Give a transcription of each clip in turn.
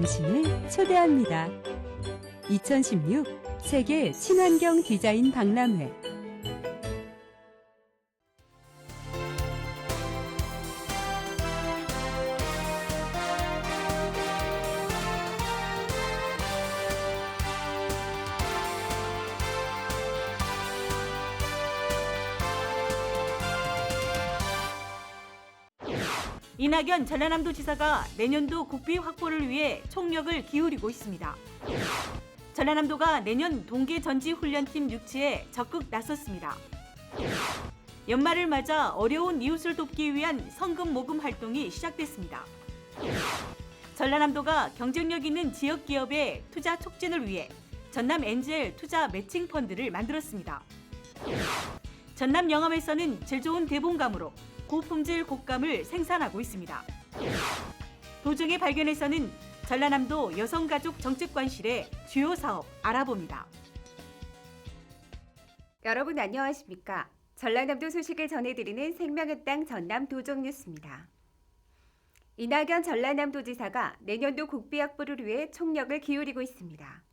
당신을 초대합니다. 2016 세계 친환경 디자인 박람회. 이낙연 전라남도지사가 내년도 국비 확보를 위해 총력을 기울이고 있습니다. 전라남도가 내년 동계전지훈련팀 유치에 적극 나섰습니다. 연말을 맞아 어려운 이웃을 돕기 위한 성금 모금 활동이 시작됐습니다. 전라남도가 경쟁력 있는 지역 기업의 투자 촉진을 위해 전남 엔젤 투자 매칭 펀드를 만들었습니다. 전남 영암에서는 질 좋은 대봉감으로 고품질 곶감을 생산하고 있습니다. 도중의 발견에서는 전라남도 여성가족 정책관실의 주요 사업 알아봅니다. 여러분 안녕하십니까? 전라남도 소식을 전해드리는 생명의 땅 전남 도정뉴스입니다. 이낙연 전라남도지사가 내년도 국비 확보를 위해 총력을 기울이고 있습니다.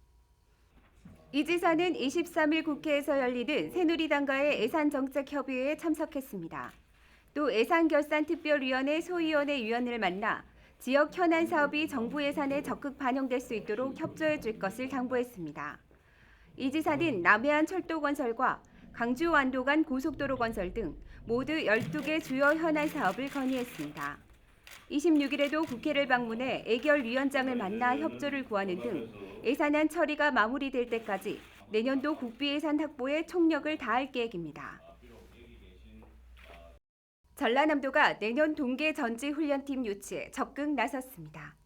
이 지사는 23일 국회에서 열리는 새누리당과의 예산정책협의회에 참석했습니다. 또 예산결산특별위원회 소위원회 위원을 만나 지역 현안 사업이 정부 예산에 적극 반영될 수 있도록 협조해 줄 것을 당부했습니다. 이 지사는 남해안 철도 건설과 강주 완도 간 고속도로 건설 등 모두 12개 주요 현안 사업을 건의했습니다. 26일에도 국회를 방문해 예결위원장을 만나 협조를 구하는 등 예산안 처리가 마무리될 때까지 내년도 국비 예산 확보에 총력을 다할 계획입니다. 전라남도가 내년 동계전지훈련팀 유치에 적극 나섰습니다.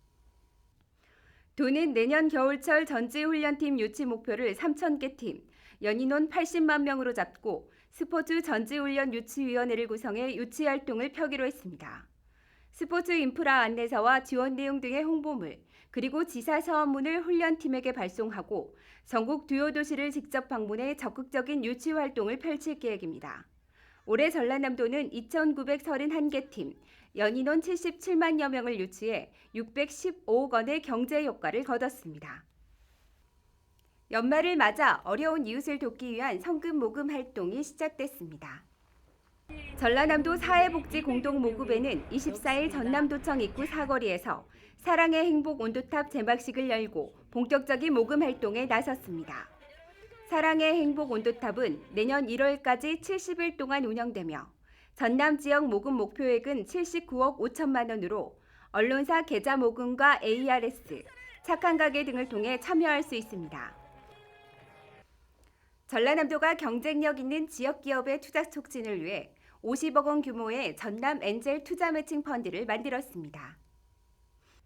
도는 내년 겨울철 전지훈련팀 유치 목표를 3,000개 팀, 연인원 80만 명으로 잡고 스포츠 전지훈련 유치위원회를 구성해 유치 활동을 펴기로 했습니다. 스포츠 인프라 안내서와 지원 내용 등의 홍보물, 그리고 지사 서원문을 훈련팀에게 발송하고 전국 주요 도시를 직접 방문해 적극적인 유치 활동을 펼칠 계획입니다. 올해 전라남도는 2,931개 팀, 연인원 77만여 명을 유치해 615억 원의 경제 효과를 거뒀습니다. 연말을 맞아 어려운 이웃을 돕기 위한 성금 모금 활동이 시작됐습니다. 전라남도 사회복지공동모금회는 24일 전남도청 입구 사거리에서 사랑의 행복 온도탑 제막식을 열고 본격적인 모금 활동에 나섰습니다. 사랑의 행복 온도탑은 내년 1월까지 70일 동안 운영되며 전남 지역 모금 목표액은 79억 5천만 원으로 언론사 계좌 모금과 ARS, 착한 가게 등을 통해 참여할 수 있습니다. 전라남도가 경쟁력 있는 지역 기업의 투자 촉진을 위해 50억 원 규모의 전남 엔젤 투자 매칭 펀드를 만들었습니다.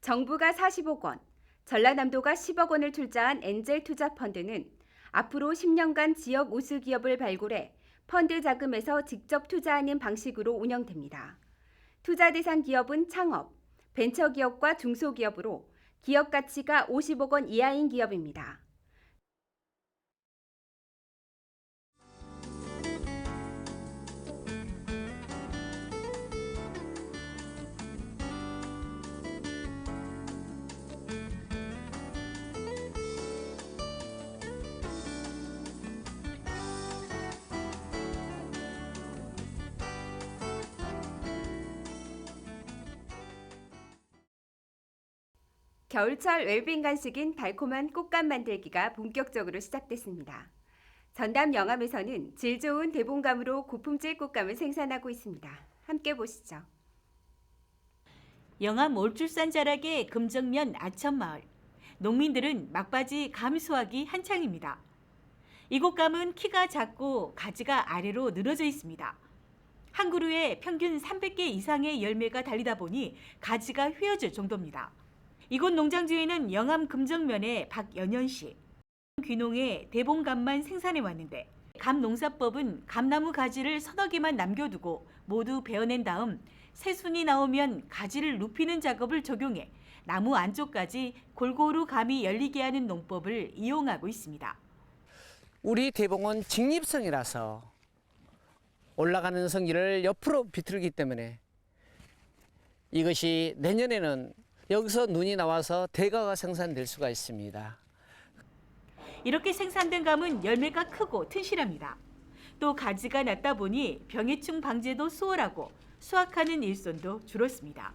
정부가 40억 원, 전라남도가 10억 원을 투자한 엔젤 투자 펀드는 앞으로 10년간 지역 우수 기업을 발굴해 펀드 자금에서 직접 투자하는 방식으로 운영됩니다. 투자 대상 기업은 창업, 벤처기업과 중소기업으로 기업 가치가 50억 원 이하인 기업입니다. 겨울철 웰빙 간식인 달콤한 꽃감 만들기가 본격적으로 시작됐습니다. 전남 영암에서는 질 좋은 대봉감으로 고품질 꽃감을 생산하고 있습니다. 함께 보시죠. 영암 올줄산 자락의 금정면 아천마을. 농민들은 막바지 감 수확이 한창입니다. 이곳 감은 키가 작고 가지가 아래로 늘어져 있습니다. 한 그루에 평균 300개 이상의 열매가 달리다 보니 가지가 휘어질 정도입니다. 이곳 농장주인은 영암 금정면의 박연현 씨. 귀농에 대봉감만 생산해 왔는데 감 농사법은 감나무 가지를 서너 개만 남겨두고 모두 베어낸 다음 새순이 나오면 가지를 눕히는 작업을 적용해 나무 안쪽까지 골고루 감이 열리게 하는 농법을 이용하고 있습니다. 우리 대봉은 직립성이라서 올라가는 성기를 옆으로 비틀기 때문에 이것이 내년에는 여기서 눈이 나와서 대가가 생산될 수가 있습니다. 이렇게 생산된 감은 열매가 크고 튼실합니다. 또 가지가 낮다 보니 병해충 방제도 수월하고 수확하는 일손도 줄었습니다.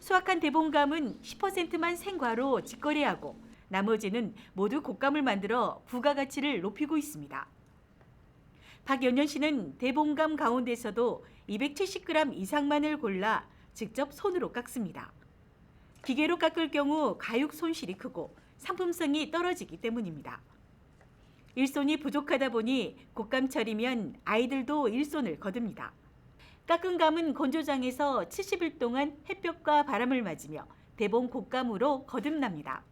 수확한 대봉감은 10%만 생과로 직거래하고 나머지는 모두 곶감을 만들어 부가가치를 높이고 있습니다. 박연현 씨는 대봉감 가운데서도 270g 이상만을 골라 직접 손으로 깎습니다. 기계로 깎을 경우 가육 손실이 크고 상품성이 떨어지기 때문입니다. 일손이 부족하다 보니 곶감철이면 아이들도 일손을 거둡니다. 깎은 감은 건조장에서 70일 동안 햇볕과 바람을 맞으며 대봉 곶감으로 거듭납니다.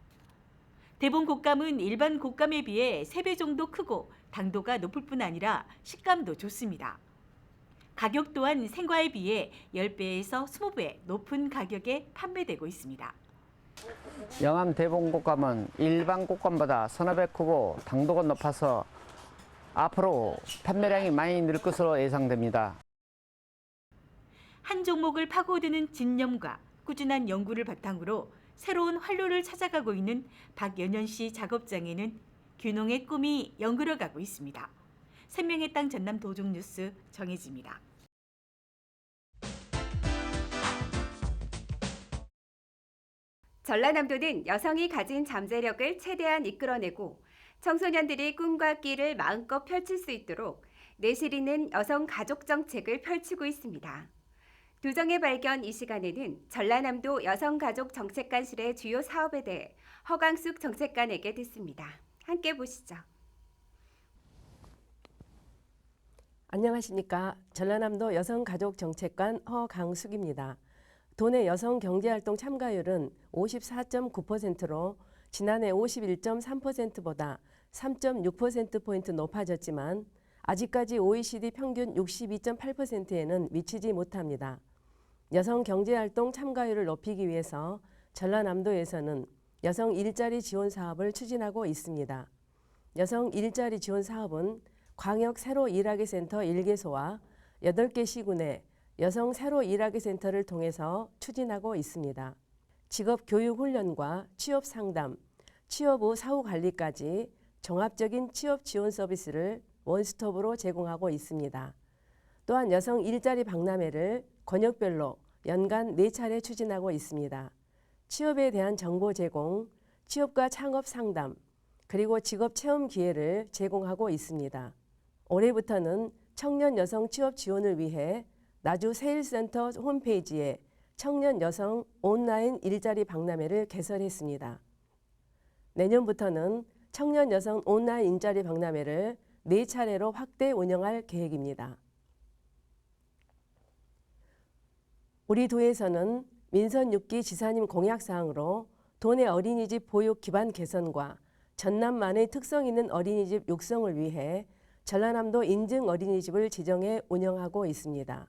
대봉 곶감은 일반 곶감에 비해 3배 정도 크고 당도가 높을 뿐 아니라 식감도 좋습니다. 가격 또한 생과에 비해 10배에서 20배 높은 가격에 판매되고 있습니다. 영암 대봉 곶감은 일반 곶감보다 서너 배 크고 당도가 높아서 앞으로 판매량이 많이 늘 것으로 예상됩니다. 한 종목을 파고드는 진념과 꾸준한 연구를 바탕으로 새로운 활로를 찾아가고 있는 박연현 씨 작업장에는 귀농의 꿈이 연그러가고 있습니다. 생명의 땅 전남 도종뉴스 정혜지입니다. 전라남도는 여성이 가진 잠재력을 최대한 이끌어내고 청소년들이 꿈과 끼를 마음껏 펼칠 수 있도록 내실 있는 여성 가족 정책을 펼치고 있습니다. 도정의 발견 이 시간에는 전라남도 여성가족 정책관실의 주요 사업에 대해 허강숙 정책관에게 듣습니다. 함께 보시죠. 안녕하십니까. 전라남도 여성가족정책관 허강숙입니다. 도내 여성경제활동 참가율은 54.9%로 지난해 51.3%보다 3.6%포인트 높아졌지만 아직까지 OECD 평균 62.8%에는 미치지 못합니다. 여성경제활동 참가율을 높이기 위해서 전라남도에서는 여성 일자리 지원 사업을 추진하고 있습니다. 여성 일자리 지원 사업은 광역 새로 일하기 센터 1개소와 8개 시군의 여성 새로 일하기 센터를 통해서 추진하고 있습니다. 직업 교육 훈련과 취업 상담, 취업 후 사후 관리까지 종합적인 취업 지원 서비스를 원스톱으로 제공하고 있습니다. 또한 여성 일자리 박람회를 권역별로 연간 4차례 추진하고 있습니다. 취업에 대한 정보 제공, 취업과 창업 상담, 그리고 직업 체험 기회를 제공하고 있습니다. 올해부터는 청년 여성 취업 지원을 위해 나주 세일센터 홈페이지에 청년 여성 온라인 일자리 박람회를 개설했습니다. 내년부터는 청년 여성 온라인 일자리 박람회를 4차례로 확대 운영할 계획입니다. 우리 도에서는 민선 6기 지사님 공약사항으로 도내 어린이집 보육 기반 개선과 전남만의 특성 있는 어린이집 육성을 위해 전라남도 인증 어린이집을 지정해 운영하고 있습니다.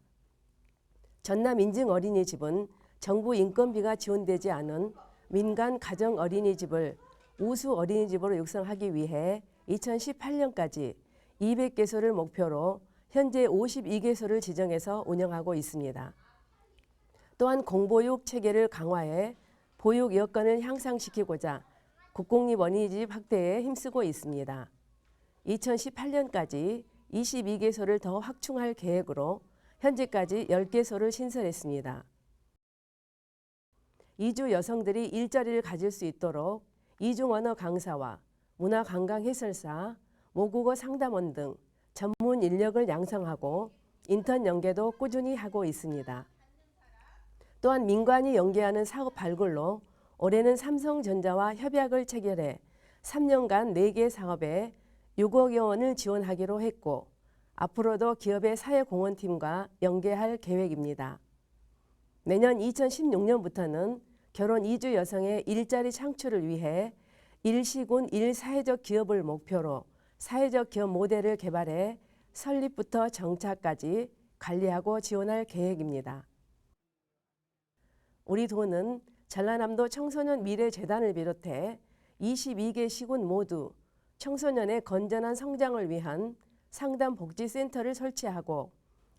전남 인증 어린이집은 정부 인건비가 지원되지 않은 민간 가정 어린이집을 우수 어린이집으로 육성하기 위해 2018년까지 200개소를 목표로 현재 52개소를 지정해서 운영하고 있습니다. 또한 공보육 체계를 강화해 보육 여건을 향상시키고자 국공립 어린이집 확대에 힘쓰고 있습니다. 2018년까지 22개소를 더 확충할 계획으로 현재까지 10개소를 신설했습니다. 이주 여성들이 일자리를 가질 수 있도록 이중 언어 강사와 문화관광 해설사, 모국어 상담원 등 전문 인력을 양성하고 인턴 연계도 꾸준히 하고 있습니다. 또한 민관이 연계하는 사업 발굴로 올해는 삼성전자와 협약을 체결해 3년간 4개 사업에 6억여 원을 지원하기로 했고 앞으로도 기업의 사회공헌팀과 연계할 계획입니다. 내년 2016년부터는 결혼 이주 여성의 일자리 창출을 위해 일시군 일사회적 기업을 목표로 사회적 기업 모델을 개발해 설립부터 정착까지 관리하고 지원할 계획입니다. 우리 도는 전라남도 청소년 미래재단을 비롯해 22개 시군 모두 청소년의 건전한 성장을 위한 상담복지센터를 설치하고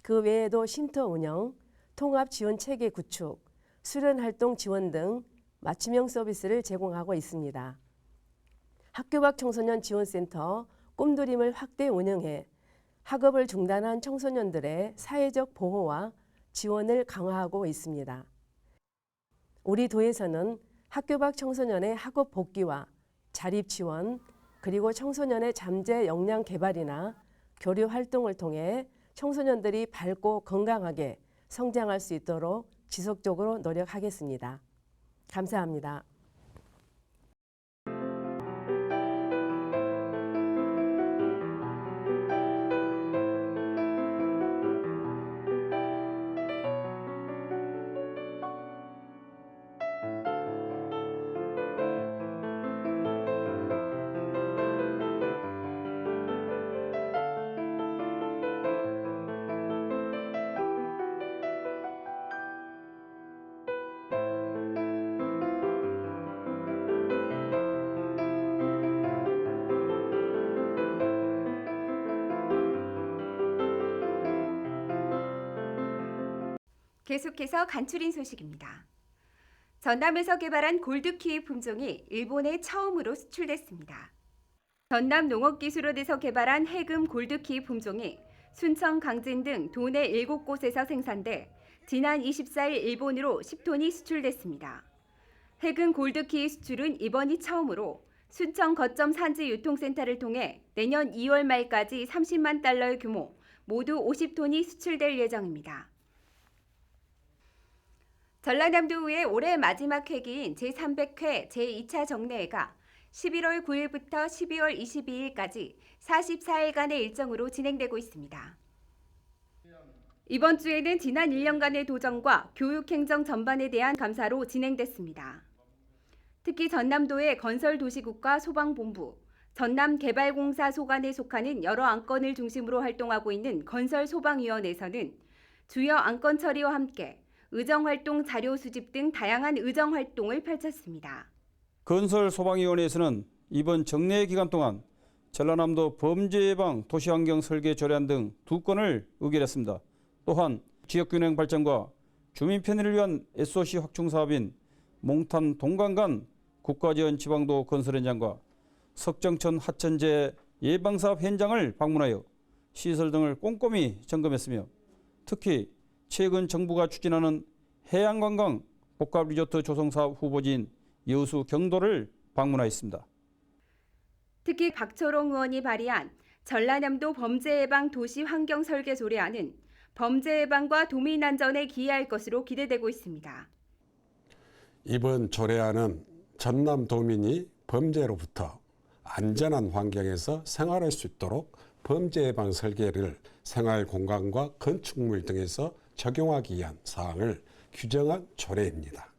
그 외에도 쉼터 운영, 통합지원체계 구축, 수련활동 지원 등 맞춤형 서비스를 제공하고 있습니다. 학교 밖 청소년 지원센터 꿈드림을 확대 운영해 학업을 중단한 청소년들의 사회적 보호와 지원을 강화하고 있습니다. 우리 도에서는 학교 밖 청소년의 학업 복귀와 자립 지원, 그리고 청소년의 잠재 역량 개발이나 교류 활동을 통해 청소년들이 밝고 건강하게 성장할 수 있도록 지속적으로 노력하겠습니다. 감사합니다. 계속해서 간추린 소식입니다. 전남에서 개발한 골드키위 품종이 일본에 처음으로 수출됐습니다. 전남 농업기술원에서 개발한 해금 골드키위 품종이 순천, 강진 등 도내 7곳에서 생산돼 지난 24일 일본으로 10톤이 수출됐습니다. 해금 골드키위 수출은 이번이 처음으로 순천 거점 산지 유통센터를 통해 내년 2월 말까지 30만 달러의 규모 모두 50톤이 수출될 예정입니다. 전라남도의회 올해 마지막 회기인 제300회 제2차 정례회가 11월 9일부터 12월 22일까지 44일간의 일정으로 진행되고 있습니다. 이번 주에는 지난 1년간의 도정과 교육행정 전반에 대한 감사로 진행됐습니다. 특히 전남도의 건설도시국과 소방본부, 전남개발공사 소관에 속하는 여러 안건을 중심으로 활동하고 있는 건설소방위원회에서는 주요 안건 처리와 함께 의정활동 자료 수집 등 다양한 의정활동을 펼쳤습니다. 건설소방위원회에서는 이번 정례 기간 동안 전라남도 범죄예방 도시환경 설계 조례안 등 2건을 의결했습니다. 또한 지역균형 발전과 주민 편의를 위한 SOC 확충 사업인 몽탄 동강간 국가지원 지방도 건설 현장과 석정천 하천재 예방사업 현장을 방문하여 시설 등을 꼼꼼히 점검했으며 특히 최근 정부가 추진하는 해양관광 복합리조트 조성사업 후보지인 여수 경도를 방문하였습니다. 특히 박초롱 의원이 발의한 전라남도 범죄예방 도시환경설계 조례안은 범죄예방과 도민안전에 기여할 것으로 기대되고 있습니다. 이번 조례안은 전남 도민이 범죄로부터 안전한 환경에서 생활할 수 있도록 범죄예방 설계를 생활공간과 건축물 등에서 적용하기 위한 사항을 규정한 조례입니다.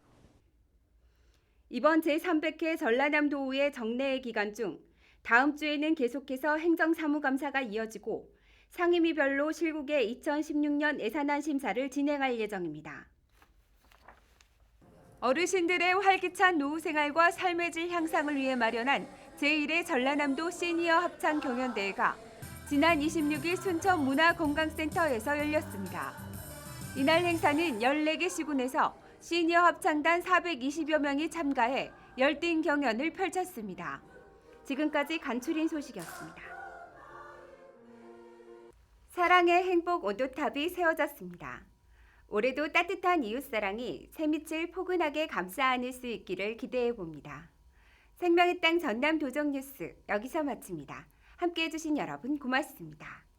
이번 제300회 전라남도의회 정례회 기간 중 다음 주에는 계속해서 행정사무감사가 이어지고 상임위별로 실국의 2016년 예산안 심사를 진행할 예정입니다. 어르신들의 활기찬 노후 생활과 삶의 질 향상을 위해 마련한 제1회 전라남도 시니어 합창 경연대회가 지난 26일 순천 문화건강센터에서 열렸습니다. 이날 행사는 14개 시군에서 시니어 합창단 420여 명이 참가해 열띤 경연을 펼쳤습니다. 지금까지 간추린 소식이었습니다. 사랑의 행복 온도탑이 세워졌습니다. 올해도 따뜻한 이웃사랑이 새밑을 포근하게 감싸 안을 수 있기를 기대해 봅니다. 생명의 땅 전남 도정 뉴스 여기서 마칩니다. 함께해 주신 여러분 고맙습니다.